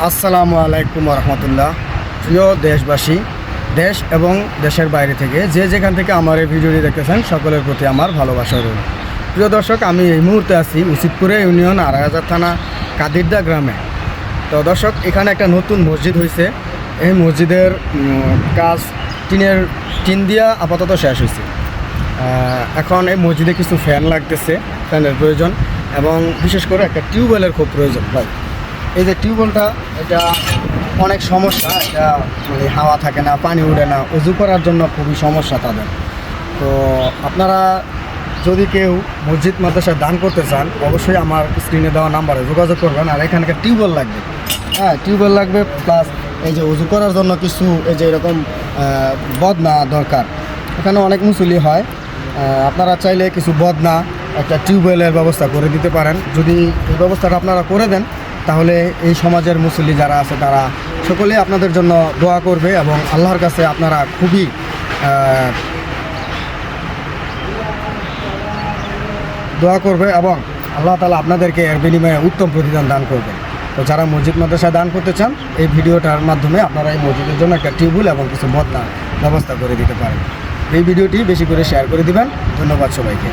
আসসালামু আলাইকুম রহমতুল্লাহ। প্রিয় দেশবাসী, দেশ এবং দেশের বাইরে থেকে যে যেখান থেকে আমার এই ভিডিওটি দেখতেছেন সকলের প্রতি আমার ভালোবাসা রইল। প্রিয় দর্শক, আমি এই মুহূর্তে আছি উচিতপুরে ইউনিয়ন আড়াইহাজার থানা কাদিরদা গ্রামে। তো দর্শক, এখানে একটা নতুন মসজিদ হয়েছে। এই মসজিদের কাজ টিন দিয়া আপাতত শেষ হয়েছে। এখন এই মসজিদে কিছু ফ্যান লাগতেছে, ফ্যানের প্রয়োজন, এবং বিশেষ করে একটা টিউবওয়েলের খুব প্রয়োজন ভাই। এই যে টিউবওয়েলটা, এটা অনেক সমস্যা, এটা মানে হাওয়া থাকে না, পানি উঠে না, উজু করার জন্য খুবই সমস্যা তাদের। তো আপনারা যদি কেউ মসজিদ মাদ্রাসায় দান করতে চান, অবশ্যই আমার স্ক্রিনে দেওয়া নাম্বারে যোগাযোগ করবেন। আর এখানকার টিউবওয়েল লাগবে, হ্যাঁ টিউবওয়েল লাগবে, প্লাস এই যে উজু করার জন্য কিছু এই যে এরকম বদনা দরকার। এখানে অনেক মুসল্লি হয়, আপনারা চাইলে কিছু বদনা একটা টিউবওয়েলের ব্যবস্থা করে দিতে পারেন। যদি এই ব্যবস্থাটা আপনারা করে দেন, তাহলে এই সমাজের মুসল্লি যারা আছে তারা সকলেই আপনাদের জন্য দোয়া করবে, এবং আল্লাহর কাছে আপনারা খুবই দোয়া করবে, এবং আল্লাহ তাআলা আপনাদেরকে এর বিনিময়ে উত্তম প্রতিদান দান করবেন। তো যারা মসজিদ মাদ্রাসায় দান করতে চান, এই ভিডিওটার মাধ্যমে আপনারা এই মসজিদের জন্য একটা টিউবওয়েল এবং কিছু বদনা ব্যবস্থা করে দিতে পারেন। এই ভিডিওটি বেশি করে শেয়ার করে দিবেন। ধন্যবাদ সবাইকে।